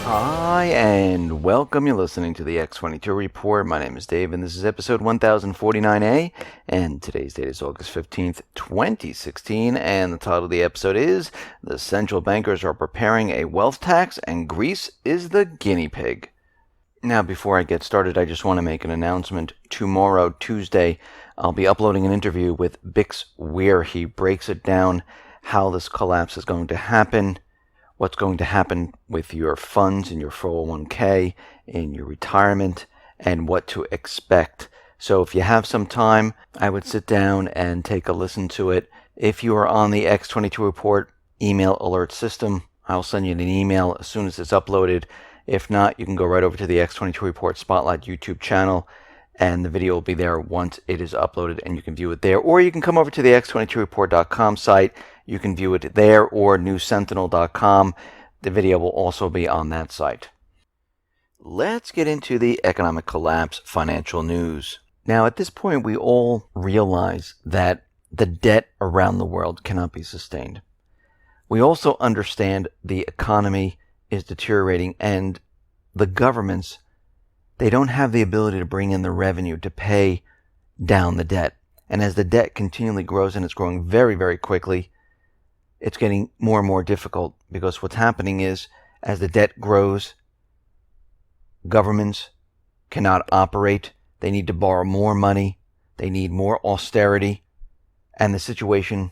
Hi, and welcome. You're listening to the X22 Report. My name is Dave, and this is episode 1049A, and today's date is August 15th, 2016, and the title of the episode is The Central Bankers Are Preparing a Wealth Tax, and Greece is the Guinea Pig. Now, before I get started, I just want to make an announcement. Tomorrow, Tuesday, I'll be uploading an interview with Bix Weir. He breaks it down how this collapse is going to happen, what's going to happen with your funds in your 401k, in your retirement, and what to expect. So if you have some time, I would sit down and take a listen to it. If you are on the X22 Report email alert system, I'll send you an email as soon as it's uploaded. If not, you can go right over to the X22 Report Spotlight YouTube channel, and the video will be there once it is uploaded, and you can view it there. Or you can come over to the X22Report.com site. You can view it there, or newsentinel.com. The video will also be on that site. Let's get into the economic collapse financial news. Now, at this point, we all realize that the debt around the world cannot be sustained. We also understand the economy is deteriorating, and the governments, they don't have the ability to bring in the revenue to pay down the debt. And as the debt continually grows, and it's growing very, very quickly, it's getting more and more difficult, because what's happening is, as the debt grows, governments cannot operate. They need to borrow more money. They need more austerity. And the situation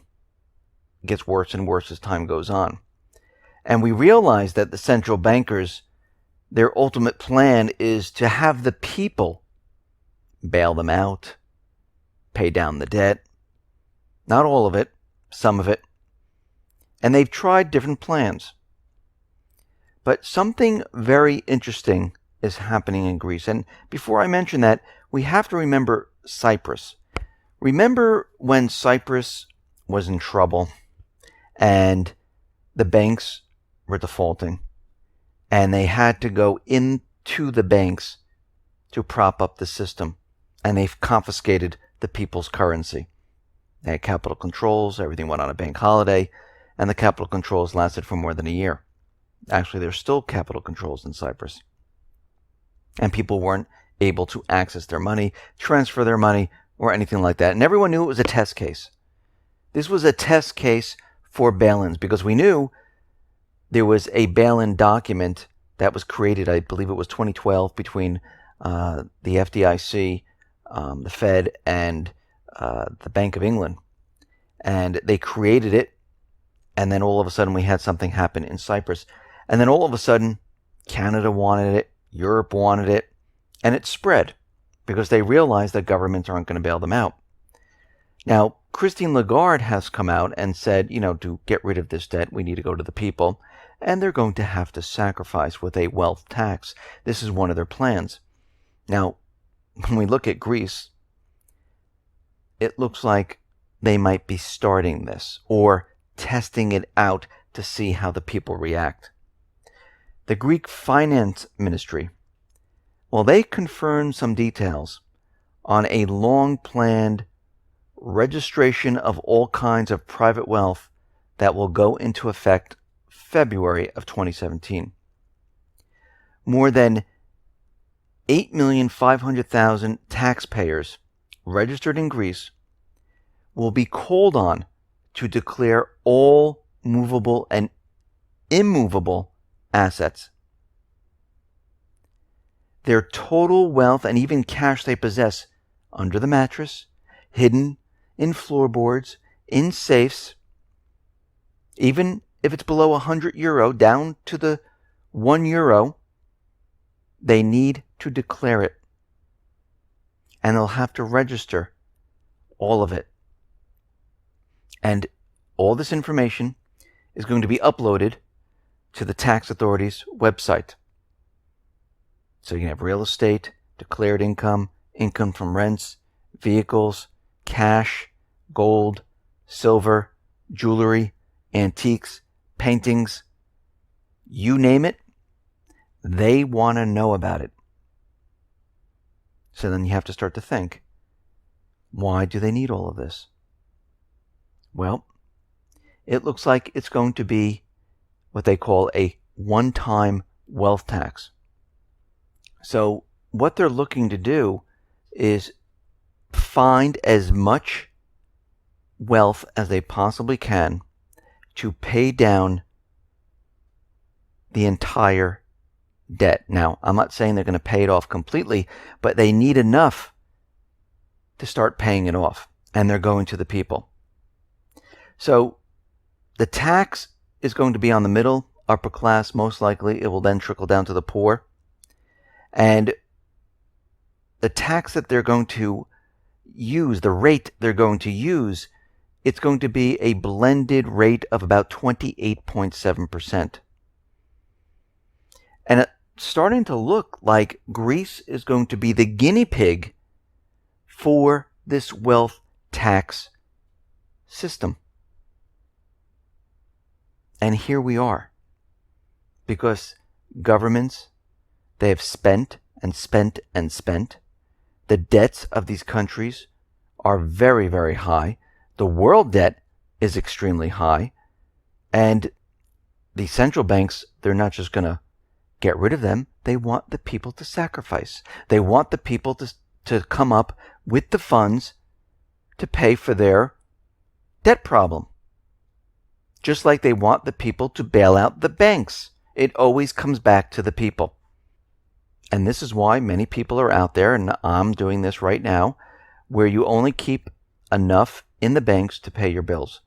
gets worse and worse as time goes on. And we realize that the central bankers, their ultimate plan is to have the people bail them out, pay down the debt. Not all of it, some of it. And they've tried different plans. But something very interesting is happening in Greece. And before I mention that, we have to remember Cyprus. Remember when Cyprus was in trouble and the banks were defaulting, and they had to go into the banks to prop up the system, and they've confiscated the people's currency. They had capital controls, everything went on a bank holiday, and the capital controls lasted for more than a year. Actually, there's still capital controls in Cyprus. And people weren't able to access their money, transfer their money, or anything like that. And everyone knew it was a test case. This was a test case for bail-ins, because we knew there was a bail-in document that was created, I believe it was 2012, between the FDIC, the Fed, and the Bank of England. And they created it. And then all of a sudden we had something happen in Cyprus. And then all of a sudden, Canada wanted it, Europe wanted it, and it spread because they realized that governments aren't going to bail them out. Now, Christine Lagarde has come out and said, to get rid of this debt, we need to go to the people, and they're going to have to sacrifice with a wealth tax. This is one of their plans. Now, when we look at Greece, it looks like they might be starting this, or testing it out to see how the people react. The Greek Finance Ministry, they confirmed some details on a long-planned registration of all kinds of private wealth that will go into effect February of 2017. More than 8,500,000 taxpayers registered in Greece will be called on to declare all movable and immovable assets. Their total wealth and even cash they possess under the mattress, hidden in floorboards, in safes, even if it's below €100, down to the €1, they need to declare it. And they'll have to register all of it. And all this information is going to be uploaded to the tax authority's website. So you can have real estate, declared income, income from rents, vehicles, cash, gold, silver, jewelry, antiques, paintings, you name it, they want to know about it. So then you have to start to think, why do they need all of this? Well, it looks like it's going to be what they call a one-time wealth tax. So what they're looking to do is find as much wealth as they possibly can to pay down the entire debt. Now, I'm not saying they're going to pay it off completely, but they need enough to start paying it off, and they're going to the people. So the tax is going to be on the middle, upper class, most likely. It will then trickle down to the poor. And the tax that they're going to use, the rate they're going to use, it's going to be a blended rate of about 28.7%. And it's starting to look like Greece is going to be the guinea pig for this wealth tax system. And here we are. Because governments, they have spent and spent and spent. The debts of these countries are very, very high. The world debt is extremely high. And the central banks, they're not just going to get rid of them. They want the people to sacrifice. They want the people to come up with the funds to pay for their debt problem. Just like they want the people to bail out the banks. It always comes back to the people. And this is why many people are out there, and I'm doing this right now, where you only keep enough in the banks to pay your bills.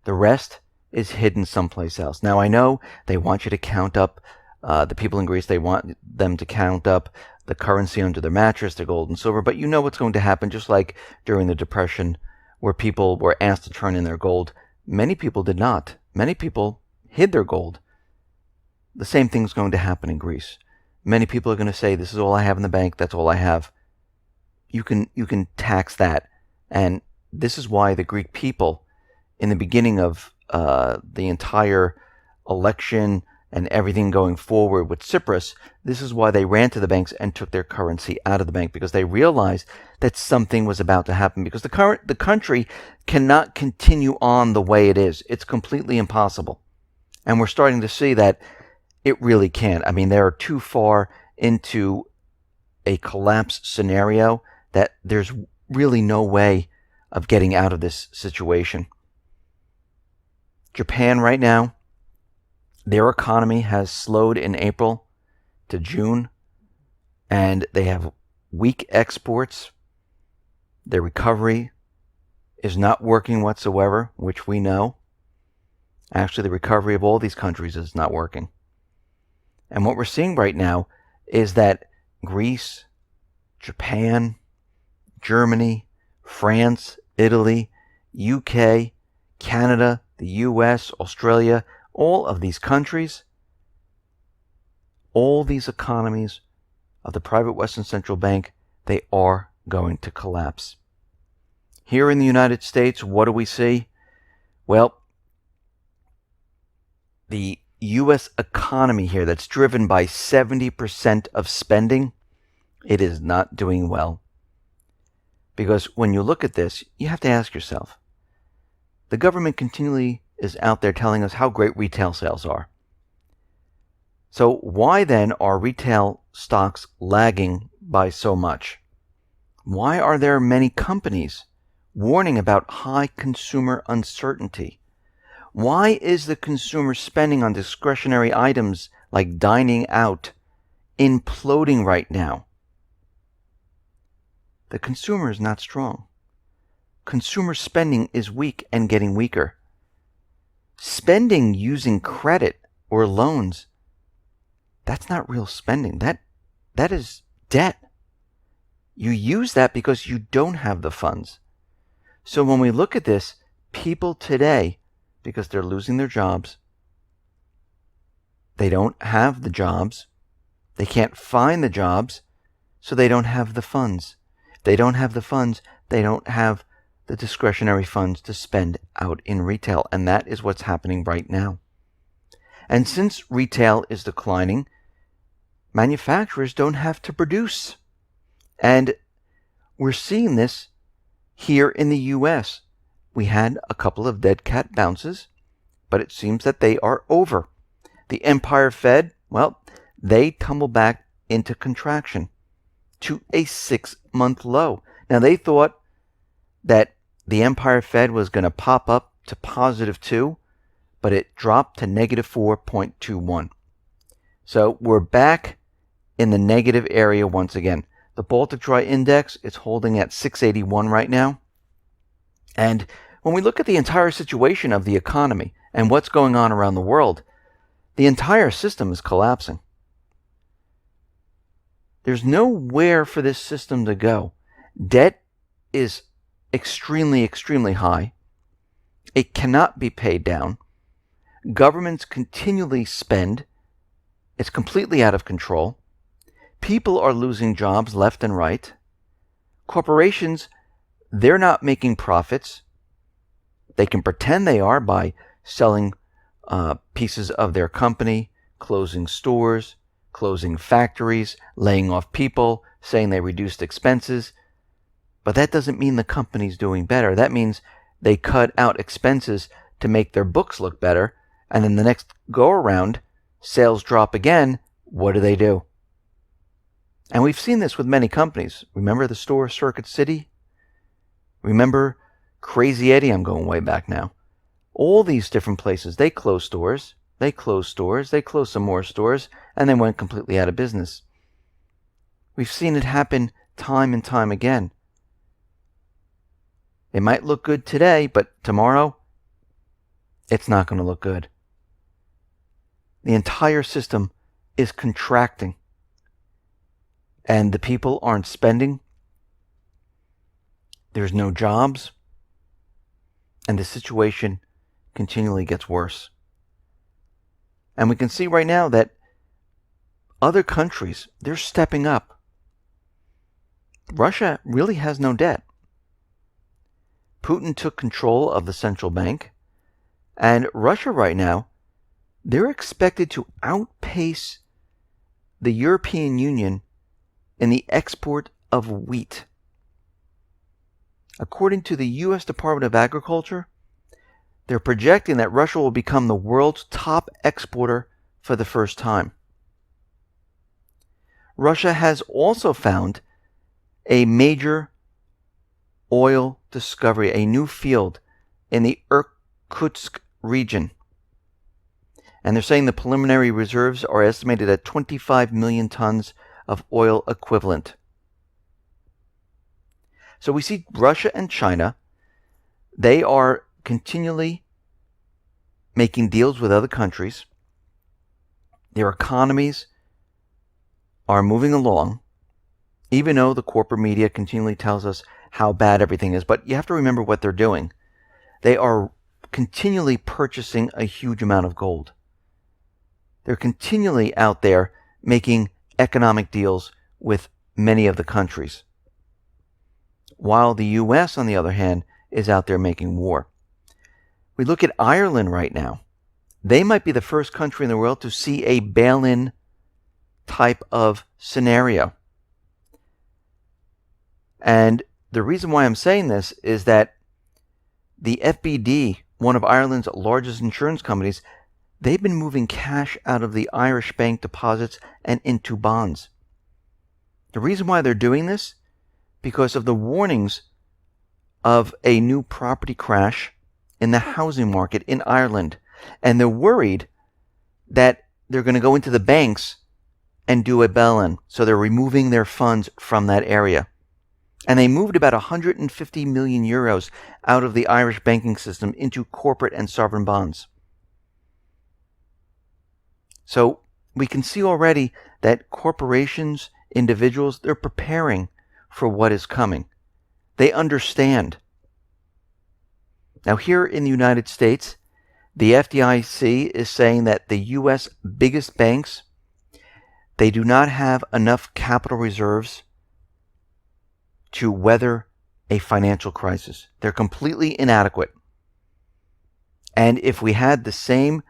The rest is hidden someplace else. Now, I know they want you to count up, the people in Greece, they want them to count up the currency under their mattress, their gold and silver, but you know what's going to happen, just like during the Depression, where people were asked to turn in their gold. Many people did not. Many people hid their gold. The same thing's going to happen in Greece. Many people are going to say, this is all I have in the bank, that's all I have. You can tax that. And this is why the Greek people, in the beginning of the entire election and everything going forward with Cyprus, this is why they ran to the banks and took their currency out of the bank, because they realized that something was about to happen, because the country cannot continue on the way it is. It's completely impossible. And we're starting to see that it really can't. I mean, they're too far into a collapse scenario that there's really no way of getting out of this situation. Japan right now, their economy has slowed in April to June, and they have weak exports. Their recovery is not working whatsoever, which we know. Actually, the recovery of all these countries is not working. And what we're seeing right now is that Greece, Japan, Germany, France, Italy, UK, Canada, the US, Australia, all of these countries, all these economies of the private Western Central Bank, they are going to collapse. Here in the United States, what do we see? Well, the U.S. economy here, that's driven by 70% of spending, it is not doing well. Because when you look at this, you have to ask yourself, the government continually is out there telling us how great retail sales are. So why then are retail stocks lagging by so much? Why are there many companies warning about high consumer uncertainty? Why is the consumer spending on discretionary items like dining out imploding right now? The consumer is not strong. Consumer spending is weak and getting weaker. Spending using credit or loans, that's not real spending. That is debt. You use that because you don't have the funds. So when we look at this, people today, because they're losing their jobs, they don't have the jobs, they can't find the jobs, so they don't have the funds. They don't have the funds, they don't have the discretionary funds to spend out in retail, and that is what's happening right now. And since retail is declining, manufacturers don't have to produce. And we're seeing this here in the U.S. We had a couple of dead cat bounces, but it seems that they are over. The Empire Fed, well, they tumble back into contraction to a 6-month low. Now, they thought that the Empire Fed was going to pop up to +2, but it dropped to -4.21. So we're back in the negative area once again. The Baltic Dry Index is holding at 681 right now. And when we look at the entire situation of the economy and what's going on around the world, the entire system is collapsing. There's nowhere for this system to go. Debt is extremely, extremely high. It cannot be paid down. Governments continually spend. It's completely out of control. People are losing jobs left and right. Corporations, they're not making profits. They can pretend they are by selling pieces of their company, closing stores, closing factories, laying off people, saying they reduced expenses. But that doesn't mean the company's doing better. That means they cut out expenses to make their books look better. And then the next go around, sales drop again. What do? And we've seen this with many companies. Remember the store Circuit City? Remember Crazy Eddie? I'm going way back now. All these different places, they closed stores, they closed stores, they closed some more stores, and they went completely out of business. We've seen it happen time and time again. It might look good today, but tomorrow, it's not going to look good. The entire system is contracting. And the people aren't spending. There's no jobs. And the situation continually gets worse. And we can see right now that other countries, they're stepping up. Russia really has no debt. Putin took control of the central bank. And Russia right now, they're expected to outpace the European Union in the export of wheat. According to the U.S. Department of Agriculture, they're projecting that Russia will become the world's top exporter for the first time. Russia has also found a major oil discovery, a new field in the Irkutsk region. And they're saying the preliminary reserves are estimated at 25 million tons of oil equivalent. So we see Russia and China, they are continually making deals with other countries. Their economies are moving along, even though the corporate media continually tells us how bad everything is. But you have to remember what they're doing. They are continually purchasing a huge amount of gold. They're continually out there making economic deals with many of the countries. While the U.S., on the other hand, is out there making war. We look at Ireland right now. They might be the first country in the world to see a bail-in type of scenario. And the reason why I'm saying this is that the FBD, one of Ireland's largest insurance companies, they've been moving cash out of the Irish bank deposits and into bonds. The reason why they're doing this, because of the warnings of a new property crash in the housing market in Ireland. And they're worried that they're going to go into the banks and do a bail-in. So they're removing their funds from that area. And they moved about 150 million euros out of the Irish banking system into corporate and sovereign bonds. So we can see already that corporations, individuals, they're preparing for what is coming. They understand. Now here in the United States, the FDIC is saying that the U.S. biggest banks, they do not have enough capital reserves to weather a financial crisis. They're completely inadequate. And if we had the same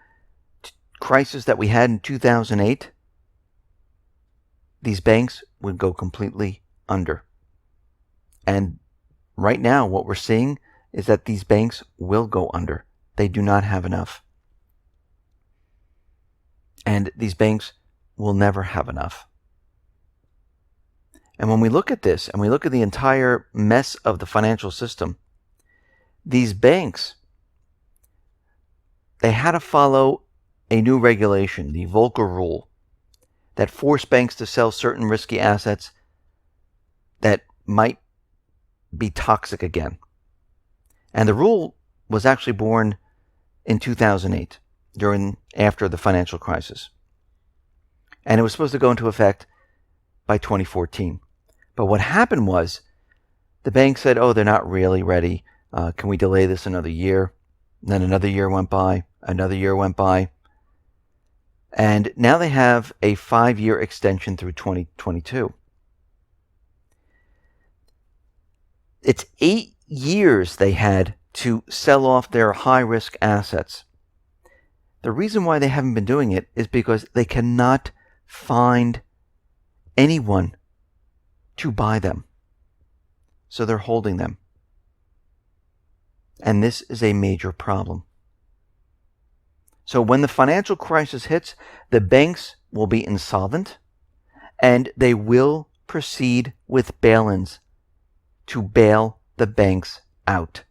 crisis that we had in 2008, these banks would go completely under. And right now, what we're seeing is that these banks will go under. They do not have enough. And these banks will never have enough. And when we look at this, and we look at the entire mess of the financial system, these banks, they had to follow a new regulation, the Volcker Rule, that forced banks to sell certain risky assets that might be toxic again. And the rule was actually born in 2008, after the financial crisis. And it was supposed to go into effect by 2014. But what happened was the bank said, oh, they're not really ready. Can we delay this another year? And then another year went by, another year went by. And now they have a 5-year extension through 2022. It's 8 years they had to sell off their high-risk assets. The reason why they haven't been doing it is because they cannot find anyone to buy them. So they're holding them. And this is a major problem. So when the financial crisis hits, the banks will be insolvent, and they will proceed with bail-ins to bail the banks out.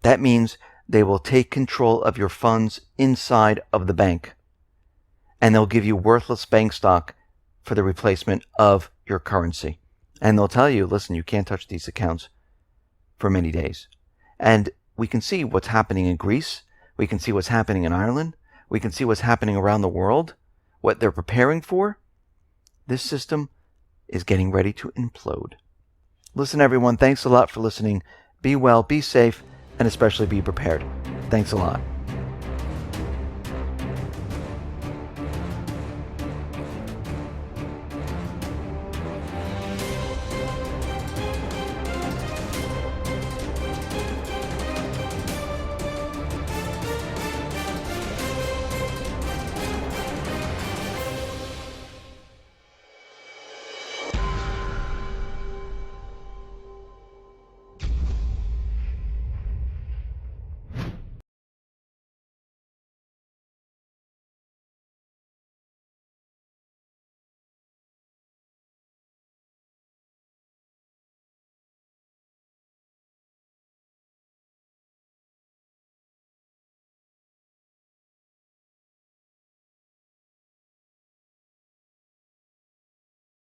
That means they will take control of your funds inside of the bank, and they'll give you worthless bank stock for the replacement of your currency. And they'll tell you, listen, you can't touch these accounts for many days. And we can see what's happening in Greece. We can see what's happening in Ireland. We can see what's happening around the world, what they're preparing for. This system is getting ready to implode. Listen, everyone, thanks a lot for listening. Be well, be safe, and especially be prepared. Thanks a lot.